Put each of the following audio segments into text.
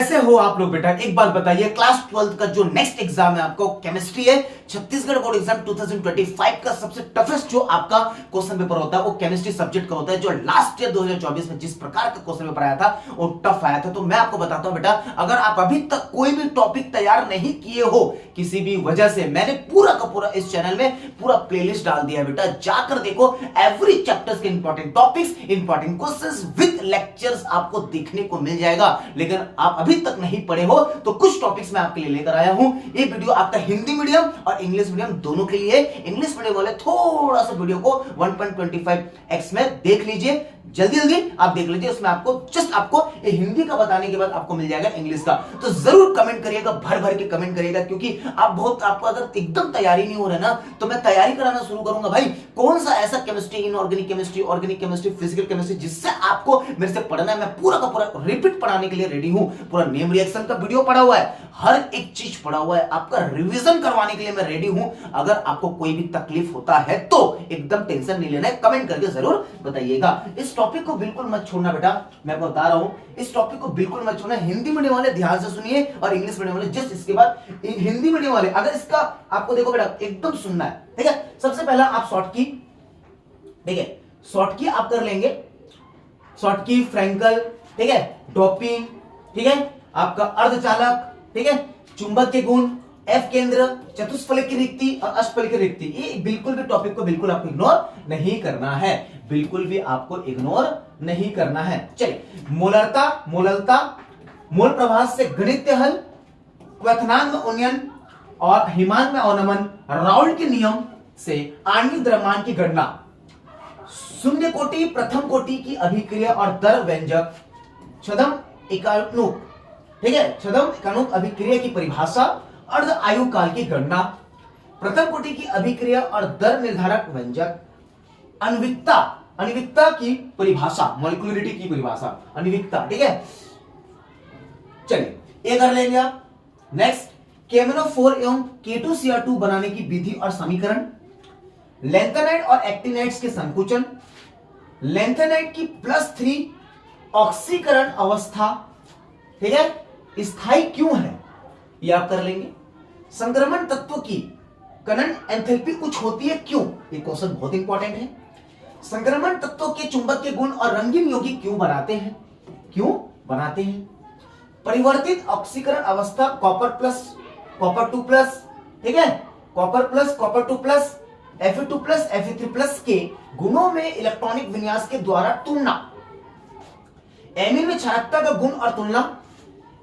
कैसे हो आप लोग बेटा? एक बात बताइए, क्लास 12 का जो नेक्स्ट एग्जाम है आपका केमिस्ट्री है। छत्तीसगढ़ बोर्ड एग्जाम 2025 का सबसे टफेस्ट जो आपका क्वेश्चन पेपर होता है वो केमिस्ट्री सब्जेक्ट का होता है, जो लास्ट ईयर 2024 में जिस प्रकार का क्वेश्चन पेपर आया था वो टफ आया था। तो मैं आपको बताता हूं बेटा, अगर आप अभी तक कोई भी टॉपिक तैयार नहीं किए हो किसी भी वजह से, मैंने पूरा का पूरा इस चैनल में पूरा प्लेलिस्ट डाल दिया है बेटा, जाकर देखो। एवरी चैप्टर्स के important topics, important questions with lectures आपको देखने को मिल जाएगा। लेकिन आप अभी तक नहीं पढ़े हो तो कुछ टॉपिक्स मैं आपके लिए लेकर आया हूं। ये वीडियो आपका हिंदी मीडियम और इंग्लिश मीडियम दोनों के लिए। इंग्लिश मीडियम वाले थोड़ा सा वीडियो को 1.25x में देख लीजिए, जल्दी जल्दी आप देख लीजिए। उसमें आपको जस्ट आपको ये हिंदी का बताने के बाद आपको मिल जाएगा इंग्लिश का। तो जरूर कमेंट करिएगा, भर भर के कमेंट करिएगा, क्योंकि आपको अगर एकदम तैयारी नहीं हो रहा है ना तो मैं तैयारी कराना शुरू करूंगा भाई। कौन सा ऐसा chemistry, inorganic chemistry, organic chemistry, physical chemistry जिससे आपको मेरे से पढ़ना है, मैं पूरा का पूरा रिपीट पढ़ाने के लिए रेडी हूं। पूरा नेम रिएक्शन का वीडियो पढ़ा हुआ है, हर एक चीज पढ़ा हुआ है, आपका रिवीजन करवाने के लिए मैं रेडी हूं। अगर आपको कोई भी तकलीफ होता है तो एकदम टेंशन नहीं लेना है, कमेंट करके जरूर बताइएगा। इस टॉपिक को बिल्कुल मत छोड़ना बेटा, मैं बता रहा हूं, इस टॉपिक को बिल्कुल मत छोड़ना। हिंदी मीडियम वाले ध्यान से सुनिए और इंग्लिश मीडियम वाले जस्ट इसके बाद। हिंदी मीडियम वाले अगर इसका आपको देखो बेटा एकदम सुनना है, ठीक है। सबसे पहला आप शॉर्ट की, ठीक है, शॉर्ट की आप कर लेंगे, शॉर्ट की, फ्रैंकल, ठीक है, डोपिंग, ठीक है, आपका अर्धचालक, ठीक है, चुंबक के गुण, एफ केंद्र, चतुष्फलक की रिक्ति और अष्टफलक की रिक्ति। ये बिल्कुल भी टॉपिक को बिल्कुल आपको इग्नोर नहीं करना है, बिल्कुल भी आपको इग्नोर नहीं करना है। चलिए, मोलरता, मोललता, मोल प्रभास से गणितीय हल, क्वथनांक में उन्नयन और हिमान में अवनमन, राउल्ट के नियम से आणविक द्रव्यमान की गणना, शून्य कोटि प्रथम कोटि की अभिक्रिया और दर व्यंजक, छदम एकाणुक, ठीक है, छदम एकाणुक अभिक्रिया की परिभाषा, अर्ध आयु काल की गणना, प्रथम कोटि की अभिक्रिया और दर निर्धारक व्यंजक, आणविकता, आणविकता की परिभाषा, मॉलिक्यूलरिटी की परिभाषा, आणविकता, ठीक है। चलिए ये कर लेंगे आप। नेक्स्ट, KMnO4 एवं K2Cr2 बनाने की विधि और समीकरण, लैंथेनाइड और एक्टिनाइड्स के संकुचन, लैंथेनाइड की +3 ऑक्सीकरण अवस्था, ठीक है, स्थायी क्यों है, ये आप कर लेंगे। संक्रमण तत्व की कणन एंथैल्पी उच्च होती है क्यों, ये क्वेश्चन बहुत इंपॉर्टेंट है। संक्रमण तत्वों के चुंबक के गुण और रंगीन यौगिक क्यों बनाते हैं, क्यों बनाते हैं। परिवर्तित ऑक्सीकरण अवस्था कॉपर प्लस कॉपर 2+, ठीक है, copper plus copper 2+, Fe2+, Fe3+ के गुणों में इलेक्ट्रॉनिक विन्यास के द्वारा तुलना, एमीन में क्षारकता का गुण और तुलना,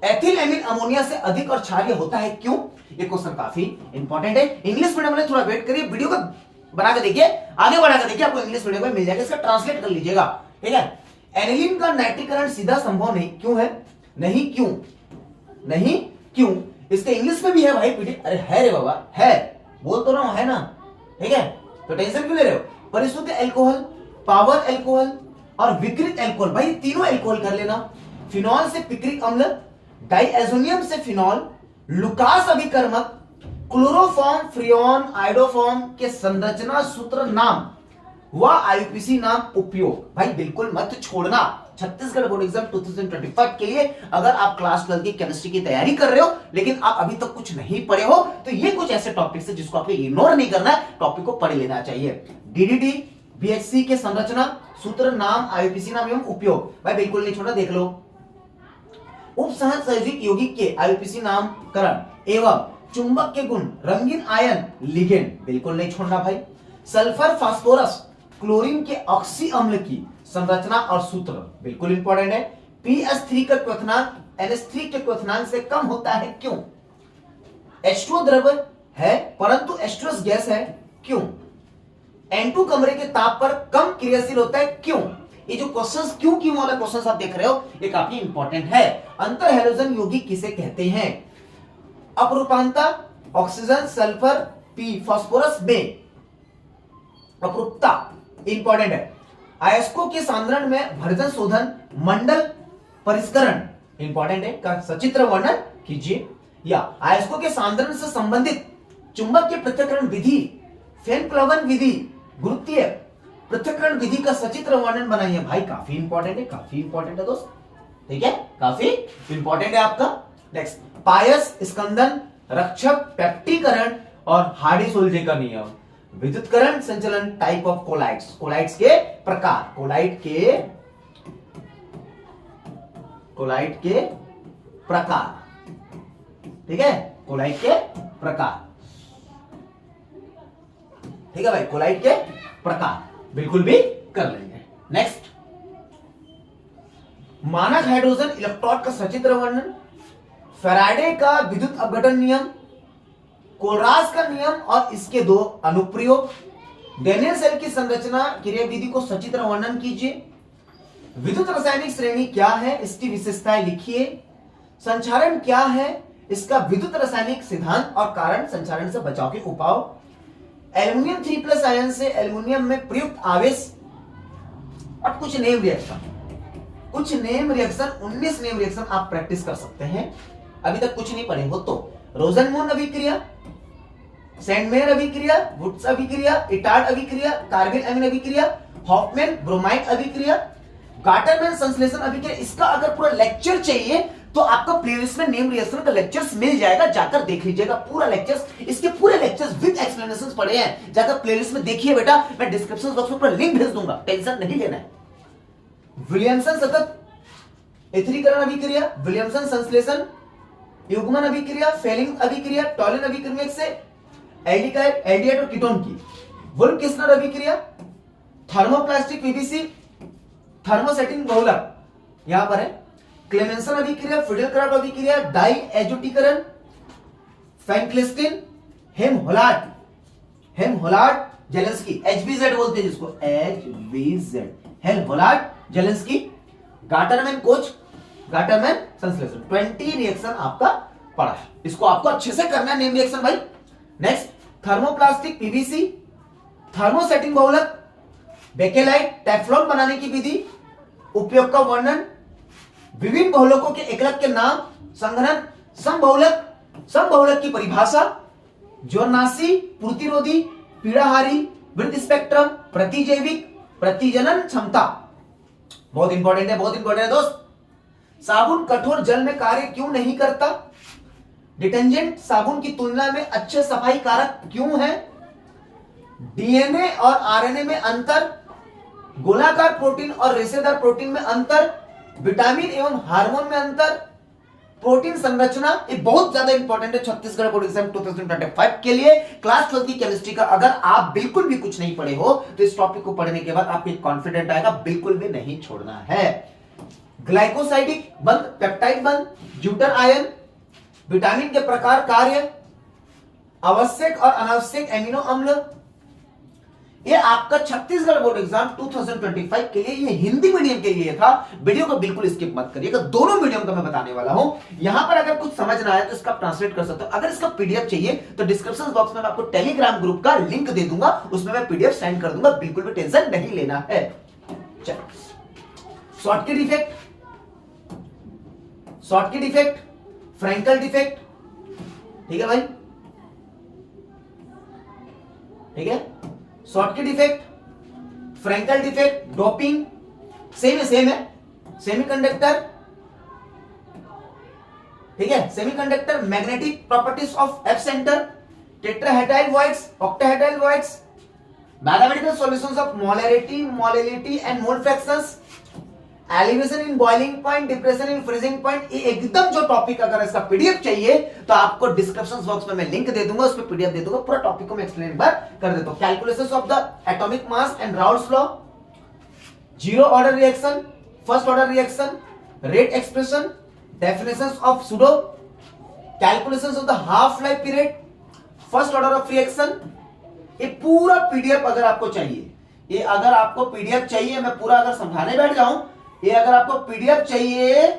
एथिल एमीन अमोनिया से अधिक और क्षारीय होता है क्यों, ये क्वेश्चन काफी इंपॉर्टेंट है। इंग्लिश मीडियम में थोड़ा वेट करिए, वीडियो को बनाकर देखिए, आगे बढ़ाकर देखिए, आपको इंग्लिश मीडियम में मिल जाएगा, इसका ट्रांसलेट कर लीजिएगा, ठीक है। एनिलीन का नाइट्रीकरण सीधा संभव नहीं क्यों है, नहीं क्यों, नहीं क्यों, इसका इंग्लिश में भी है भाई पीडी, अरे है रे बाबा, है, बोल तो रहा हूं, है ना, ठीक है, तो टेंशन क्यों ले रहे हो। परिशुद्ध एल्कोहल, पावर एल्कोहल और विकृत एल्कोहल, भाई तीनों एल्कोहल कर लेना। फिनॉल से पिक्रिक अम्ल, डाइएजोनियम से फिनॉल, लुकास अभिकर्मक, क्लोरोफॉर्म, फ्रियोन, आइडोफॉर्म के संरचना सूत्र नाम व आईयूपीसी नाम उपयोग, भाई बिल्कुल मत छोड़ना। छत्तीसगढ़ बोर्ड एग्जाम 2025 के लिए अगर आप क्लास 12 की केमिस्ट्री की तैयारी कर रहे हो लेकिन आप अभी तक कुछ नहीं पढ़े हो तो ये कुछ ऐसे टॉपिक्स है जिसको आपको इग्नोर नहीं करना है, टॉपिक को पढ़ लेना चाहिए। डीडीटी, बीएचसी के संरचना सूत्र नाम, आईयूपीसी नाम एवं उपयोग, भाई बिल्कुल नहीं छोड़ना, देख लो। उपसहज संयोजित यौगिक के आईयूपीसी नामकरण एवं चुंबक के गुण, रंगीन आयन, लिगेंड, बिल्कुल नहीं छोड़ना भाई। सल्फर, फास्फोरस, क्लोरीन के ऑक्सी अम्ल की संरचना और सूत्र, बिल्कुल इंपॉर्टेंट है। PS3 का क्वथनांक NH3 के क्वथनांक से कम होता है क्यों। H2O द्रव है परंतु H2S गैस है क्यों। N2 कमरे के ताप पर कम क्रियाशील होता है क्यों। ये जो क्वेश्चंस क्यों वाला क्वेश्चंस आप देख रहे हो ये काफी इंपॉर्टेंट है। अंतर हैलोजन यौगिक किसे कहते हैं। अपरूपांता, ऑक्सीजन, सल्फर, P, फास्फोरस में अपरूपता इंपॉर्टेंट है। अयस्कों के सांद्रण में भर्जन शोधन, मंडल परिष्करण इंपॉर्टेंट है, का सचित्र वर्णन कीजिए। या अयस्कों के सांद्रण से संबंधित चुंबक के पृथक्करण विधि, फेन प्लवन विधि, गुरुत्वीय पृथक्करण विधि का सचित्र वर्णन बनाइए। भाई काफी इंपॉर्टेंट है, काफी इंपॉर्टेंट है दोस्त, ठीक है। काफी इंपॉर्टेंट है आपका। नेक्स्ट, पायस, स्कंदन, रक्षक, पेप्टीकरण और हार्डी सोल्जे का नियम, विद्युतकरण संचलन, टाइप ऑफ कोलाइड्स, कोलाइड्स के प्रकार, कोलाइड के प्रकार, ठीक है, कोलाइड के प्रकार, ठीक है भाई, कोलाइड के प्रकार बिल्कुल भी कर लेंगे। नेक्स्ट, मानक हाइड्रोजन इलेक्ट्रॉन का सचित्र वर्णन, फैराडे का विद्युत अपघटन नियम, कोलराज का नियम और इसके दो अनुप्रयोग, डेनियल सेल की संरचना क्रियाविधि को सचित्र वर्णन कीजिए, विद्युत रासायनिक श्रेणी क्या है, इसकी विशेषताएं लिखिए, संचारण क्या है, इसका विद्युत रासायनिक सिद्धांत और कारण, संचारण से बचाव के उपाय, एल्यूमिनियम 3+ आयन से एल्यूमिनियम में प्रयुक्त आवेश और कुछ नेम रिएक्शन, 19 नेम रिएक्शन आप प्रैक्टिस कर सकते हैं। अभी तक कुछ नहीं पढ़े हो तो रोजनमून अभिक्रिया, सैंडमेयर अभिक्रिया, वुड्स अभिक्रिया, इटार्ड अभिक्रिया, कार्बिल अमीन अभिक्रिया, हॉफमैन ब्रोमाइड अभिक्रिया, गाटरमैन संश्लेषण अभिक्रिया, इसका अगर पूरा लेक्चर चाहिए तो आपका प्लेलिस्ट में नेम रिएक्शन का लेक्चर्स मिल जाएगा, जाकर देख लीजिएगा पूरा लेक्चर्स, इसके पूरे लेक्चर्स विद एक्सप्लेनेशंस पड़े हैं, जाकर प्लेलिस्ट में देखिए बेटा, मैं डिस्क्रिप्शन बॉक्स में पूरा लिंक भेज दूंगा, टेंशन नहीं लेना है। विलियमसन सतत एथरीकरण अभिक्रिया, विलियमसन संश्लेषण, युग्मन अभिक्रिया, फेलिंग अभिक्रिया, टॉलिन अभिक्रिया से एल्डिहाइड और कीटोन की, वुल्फ किस्नर अभिक्रिया, थर्मोप्लास्टिक पीवीसी, थर्मोसेटिंग बहुलक यहां पर है, क्लेमेंसन अभिक्रिया, फिडेलक्राफ्ट अभिक्रिया, डाई एजोटीकरण, फैंक्लिस्टिन, हेमहोलार्ड जेलेंस्की, एचबीजेड बोलते हैं जिसको, एचबीजेड, हेमहोलार्ड जेलेंस्की, गाटरमैन संश्लेषण, 20 रिएक्शन आपका पड़ा है, इसको आपको अच्छे से करना है नेम रिएक्शन भाई। नेक्स्ट, थर्मोप्लास्टिक पीवीसी, थर्मोसेटिंग बहुलक, बेकेलाइट, टेफ्लॉन बनाने की विधि, उपयोग का वर्णन, विभिन्न बहुलकों के एकलक के नाम, संघनन, समबहुलक की परिभाषा, ज्वरनाशी, प्रतिरोधी, पीड़ाहारी, वृत्त स्पेक्ट्रम, प्रतिजैविक, प्रतिजनन क्षमता, बहुत इंपॉर्टेंट है दोस्त। साबुन कठोर जल में कार्य क्यों नहीं करता, डिटर्जेंट साबुन की तुलना में अच्छे सफाई कारक क्यों है, डीएनए और आरएनए में अंतर, गोलाकार प्रोटीन और रेशेदार प्रोटीन में अंतर, विटामिन एवं हार्मोन में अंतर, प्रोटीन संरचना, ये बहुत ज्यादा इंपॉर्टेंट है छत्तीसगढ़ बोर्ड एग्जाम 2025 के लिए। क्लास 12 की केमिस्ट्री का अगर आप बिल्कुल भी कुछ नहीं पढ़े हो तो इस टॉपिक को पढ़ने के बाद आपको एक कॉन्फिडेंट आएगा, बिल्कुल भी नहीं छोड़ना है। ग्लाइकोसाइडिक बंध, पेप्टाइड बंध, ज्यूटर आयन, विटामिन के प्रकार, कार्य, आवश्यक और अनावश्यक एमिनो अम्ल, ये आपका छत्तीसगढ़ बोर्ड एग्जाम 2025 के लिए, ये हिंदी मीडियम के लिए था। वीडियो को बिल्कुल स्किप मत करिएगा, दोनों मीडियम का मैं बताने वाला हूं। यहां पर अगर कुछ समझ ना आए तो इसका ट्रांसलेट कर सकते हो। अगर इसका पीडीएफ चाहिए तो डिस्क्रिप्शन बॉक्स में मैं आपको टेलीग्राम ग्रुप का लिंक दे दूंगा, उसमें मैं पीडीएफ सेंड कर दूंगा, बिल्कुल भी टेंशन नहीं लेना है। शॉर्टकट इफेक्ट, फ्रैंकल डिफेक्ट, ठीक है भाई, ठीक है, shortcut effect, Frenkel defect, doping, same है, सेमीकंडक्टर, ठीक है, semiconductor, magnetic properties of F centre, tetrahedral voids, octahedral voids, mathematical solutions of molality and mole fractions, elevation in boiling point, depression in freezing point, ये एकदम जो topic, अगर इसका PDF चाहिए तो आपको डिस्क्रिप्शन बॉक्स में मैं लिंक दे दूंगा, उस पर पीडीएफ दे दूंगा, पूरा टॉपिक को मैं एक्सप्लेन कर देता हूं। Calculations of the atomic mass and Raoult's law, zero order reaction, first order reaction, rate expression, definitions of pseudo, calculations of the half life period, first order of reaction, ये पूरा PDF अगर आपको चाहिए, ये अगर आपको पीडीएफ चाहिए, मैं पूरा अगर समझाने बैठ जाऊं, ये अगर आपको पीडीएफ चाहिए,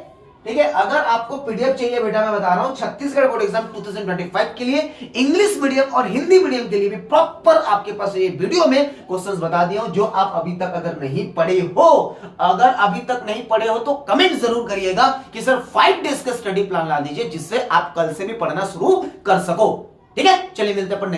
ठीक है, अगर आपको पीडीएफ चाहिए बेटा, मैं बता रहा हूं छत्तीसगढ़ बोर्ड एग्जाम 2025 के लिए इंग्लिश मीडियम और हिंदी मीडियम के लिए भी प्रॉपर आपके पास ये वीडियो में क्वेश्चंस बता दिया हूं, जो आप अभी तक अगर नहीं पढ़े हो, अगर अभी तक नहीं पढ़े हो तो कमेंट जरूर करिएगा कि सर 5 डेज का स्टडी प्लान ला दीजिए, जिससे आप कल से भी पढ़ना शुरू कर सको। ठीक है, चलिए मिलते हैं पढ़ने।